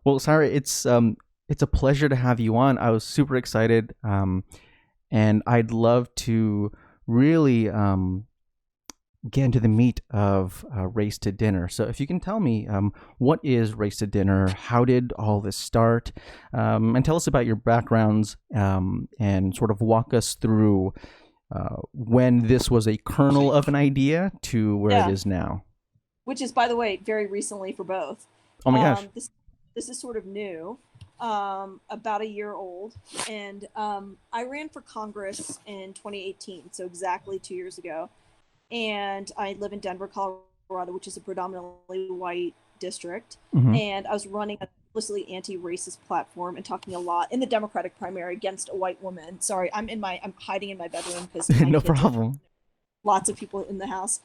Well, Saira, it's a pleasure to have you on. I was super excited, and I'd love to really get into the meat of Race to Dinner. So if you can tell me, what is Race to Dinner? How did all this start? And tell us about your backgrounds, and sort of walk us through when this was a kernel of an idea to where it is now. Which is, by the way, very recently for both. Oh my gosh. This is sort of new, about a year old. And I ran for Congress in 2018, so exactly 2 years ago. And I live in Denver, Colorado, which is a predominantly white district. Mm-hmm. And I was running a explicitly anti-racist platform and talking a lot in the Democratic primary against a white woman. Sorry, I'm hiding in my bedroom because No problem. Lots of people in the house.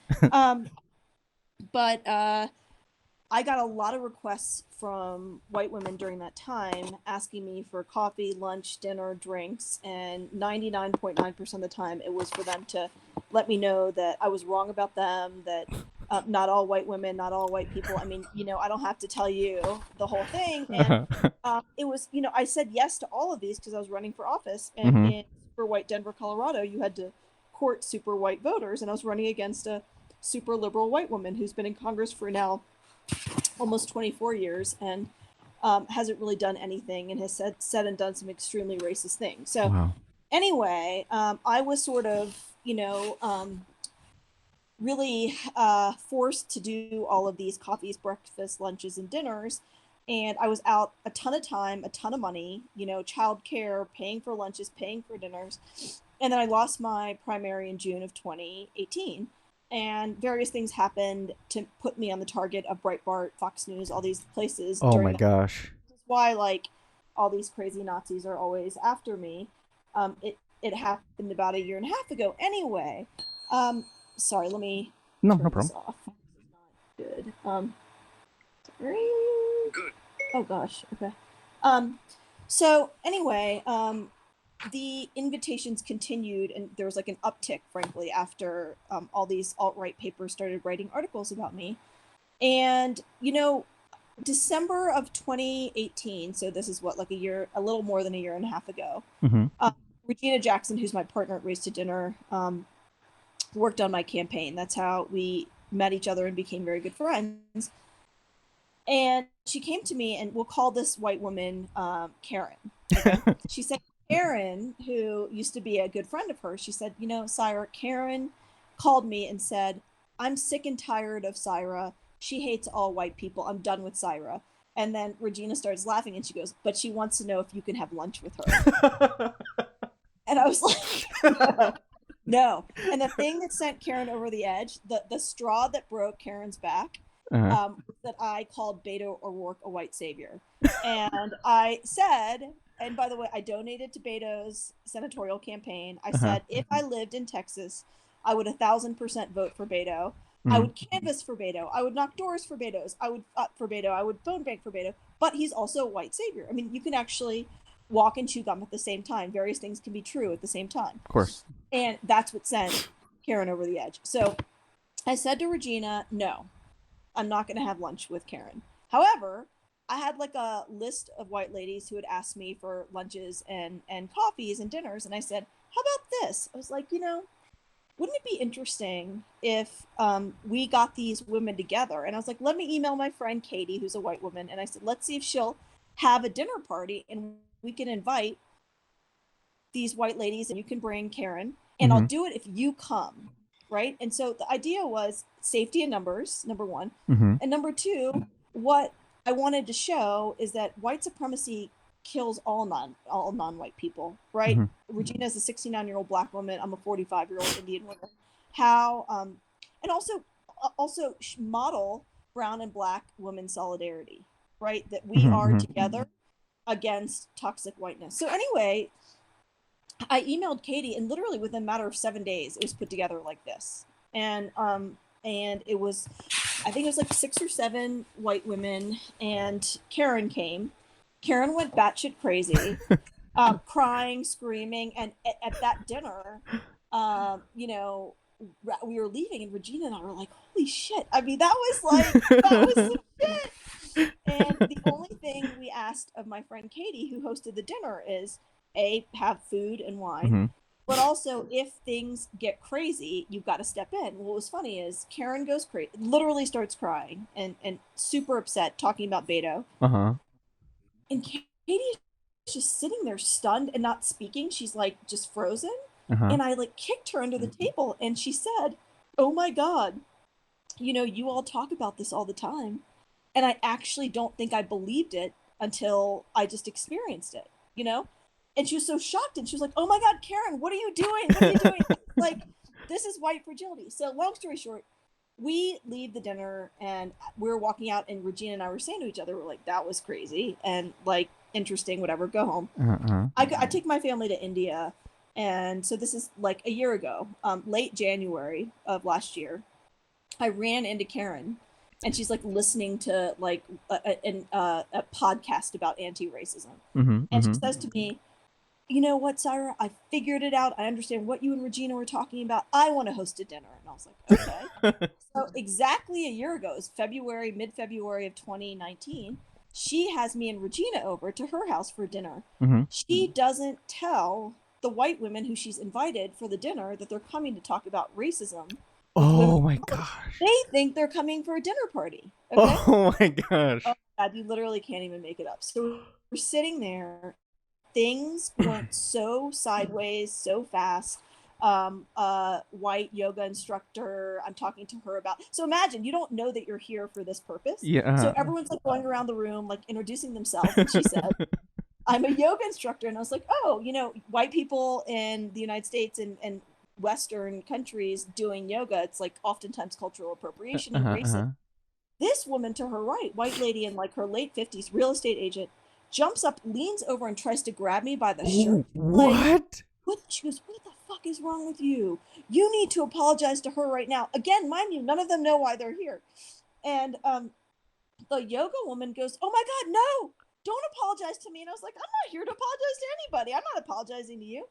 But I got a lot of requests from white women during that time asking me for coffee, lunch, dinner, drinks, and 99.9% of the time it was for them to let me know that I was wrong about them, that not all white women, not all white people. I mean, I don't have to tell you the whole thing. And it was, I said yes to all of these because I was running for office. And Mm-hmm. in super white Denver, Colorado, you had to court super white voters. And I was running against a super liberal white woman who's been in Congress for now almost 24 years and hasn't really done anything and has said and done some extremely racist things. So Wow. Anyway, I was sort of, really forced to do all of these coffees, breakfasts, lunches, and dinners. And I was out a ton of time, a ton of money, childcare, paying for lunches, paying for dinners. And then I lost my primary in June of 2018. And various things happened to put me on the target of Breitbart, Fox News, all these places. Oh my gosh. This is why, all these crazy Nazis are always after me. It happened about a year and a half ago. Anyway, sorry, let me No turn problem. this off. This is not good. Sorry. Good. Oh gosh. Okay. So anyway, the invitations continued, and there was an uptick, frankly, after all these alt-right papers started writing articles about me. And December of 2018, so this is what, a little more than a year and a half ago. Mm-hmm. Regina Jackson, who's my partner at Race to Dinner, worked on my campaign. That's how we met each other and became very good friends. And she came to me, and we'll call this white woman Karen. Okay? She said, Karen, who used to be a good friend of hers, she said, Saira, Karen called me and said, I'm sick and tired of Saira. She hates all white people. I'm done with Saira. And then Regina starts laughing and she goes, but she wants to know if you can have lunch with her. And I was like, no. And the thing that sent Karen over the edge, the straw that broke Karen's back, that I called Beto O'Rourke a white savior. And I said, and by the way, I donated to Beto's senatorial campaign. I said, if I lived in Texas, I would 1,000% vote for Beto. Mm-hmm. I would canvass for Beto. I would knock doors for Beto's. I would phone bank for Beto. But he's also a white savior. I mean, you can actually walk and chew gum at the same time. Various things can be true at the same time. Of course. And that's what sent Karen over the edge. So I said to Regina, no, I'm not going to have lunch with Karen. However, I had a list of white ladies who had asked me for lunches and coffees and dinners. And I said, how about this? I was like, wouldn't it be interesting if we got these women together? And I was like, let me email my friend Katie, who's a white woman. And I said, let's see if she'll have a dinner party and we can invite these white ladies and you can bring Karen and I'll do it if you come. Right. And so the idea was safety in numbers, number one. And number two, what I wanted to show is that white supremacy kills all non-white people, right? Regina is a 69-year-old Black woman. I'm a 45-year-old Indian woman. How, and also model brown and Black women solidarity, right? That we are together against toxic whiteness. So anyway, I emailed Katie, and literally within a matter of 7 days, it was put together like this. And it was, I think it was 6 or 7 white women, and Karen came. Karen went batshit crazy, crying, screaming, and at that dinner, we were leaving, and Regina and I were like, "Holy shit!" I mean, that was some shit. And the only thing we asked of my friend Katie, who hosted the dinner, is have food and wine, Mm-hmm. but also if things get crazy, you've got to step in. What was funny is Karen goes crazy, literally starts crying and super upset, talking about Beto. Uh-huh. And Katie is just sitting there stunned and not speaking. She's like just frozen. Uh-huh. And I like kicked her under the table, and she said, "Oh my God, you all talk about this all the time." And I actually don't think I believed it until I just experienced it, And she was so shocked, and she was like, "Oh my God, Karen, what are you doing? What are you doing?" Like, this is white fragility. So long story short, we leave the dinner, and we're walking out, and Regina and I were saying to each other, we're like, "That was crazy," and like, interesting, whatever, go home. Uh-huh. I take my family to India. And so this is like a year ago, late January of last year. I ran into Karen, and she's like listening to like a podcast about anti-racism. Mm-hmm. And she Mm-hmm. says to me, "You know what, Saira? I figured it out. I understand what you and Regina were talking about. I want to host a dinner." And I was like, okay. So exactly a year ago, it's mid-February of 2019, she has me and Regina over to her house for dinner. Mm-hmm. She doesn't tell the white women who she's invited for the dinner that they're coming to talk about racism. Oh my gosh. They think they're coming for a dinner party. Okay? Oh my gosh. Oh God, you literally can't even make it up. So we're sitting there. Things went so sideways, so fast. White yoga instructor, I'm talking to her about. So imagine, you don't know that you're here for this purpose. Yeah. So everyone's like going around the room, like introducing themselves. And she said, "I'm a yoga instructor." And I was like, "Oh, white people in the United States and Western countries doing yoga, it's like oftentimes cultural appropriation and racism." This woman to her right, white lady in like her late 50s, real estate agent, jumps up, leans over, and tries to grab me by the shirt. What? Like, what? She goes, "What the fuck is wrong with you? You need to apologize to her right now." Again, mind you, none of them know why they're here. And the yoga woman goes, "Oh my God, no, don't apologize to me." And I was like, "I'm not here to apologize to anybody. I'm not apologizing to you."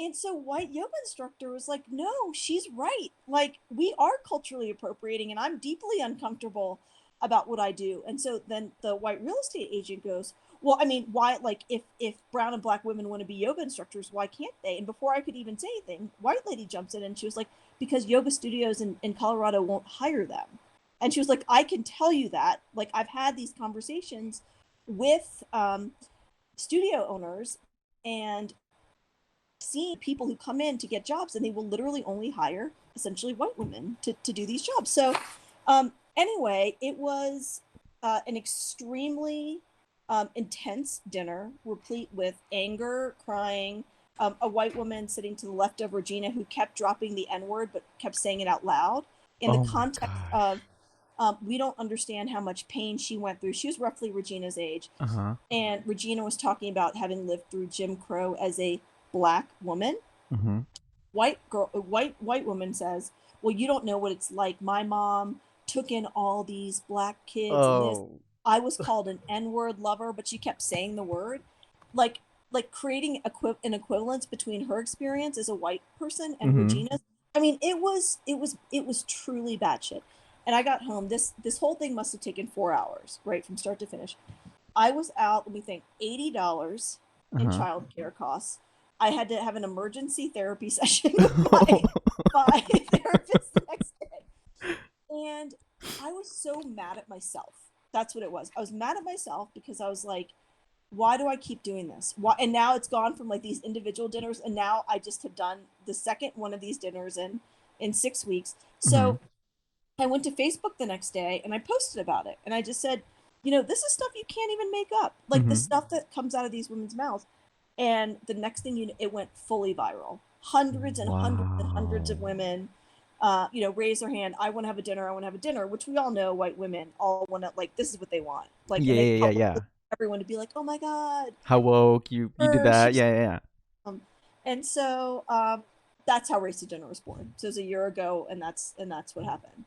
And so white yoga instructor was like, "No, she's right. Like, we are culturally appropriating, and I'm deeply uncomfortable about what I do." And so then the white real estate agent goes, "Well, I mean, why, like, if brown and black women want to be yoga instructors, why can't they?" And before I could even say anything, white lady jumps in, and she was like, "Because yoga studios in Colorado won't hire them." And she was like, "I can tell you that. Like, I've had these conversations with studio owners and seeing people who come in to get jobs, and they will literally only hire essentially white women to do these jobs." So anyway, it was an extremely intense dinner, replete with anger, crying, a white woman sitting to the left of Regina who kept dropping the N-word but kept saying it out loud in the context of we don't understand how much pain she went through. She was roughly Regina's age. And Regina was talking about having lived through Jim Crow as a Black woman. White woman says, "Well, you don't know what it's like. My mom took in all these Black kids and this. I was called an N-word lover," but she kept saying the word, like creating an equivalence between her experience as a white person and Regina's. I mean, it was truly batshit. And I got home. This whole thing must have taken 4 hours, right, from start to finish. I was out, let me think, $80 in childcare costs. I had to have an emergency therapy session with my therapist the next day. And I was so mad at myself. That's what it was. I was mad at myself because I was like, why do I keep doing this? Why? And now it's gone from like these individual dinners, and now I just have done the second one of these dinners in 6 weeks. So I went to Facebook the next day and I posted about it. And I just said, this is stuff you can't even make up. Like the stuff that comes out of these women's mouths. And the next thing it went fully viral. Hundreds and hundreds and hundreds of women, raise their hand. "I want to have a dinner. I want to have a dinner," which we all know white women all want to, like, this is what they want. Like, yeah. Everyone to be like, "Oh my God, how woke you did that." Yeah. And so that's how Race to Dinner was born. So it was a year ago, and that's what happened.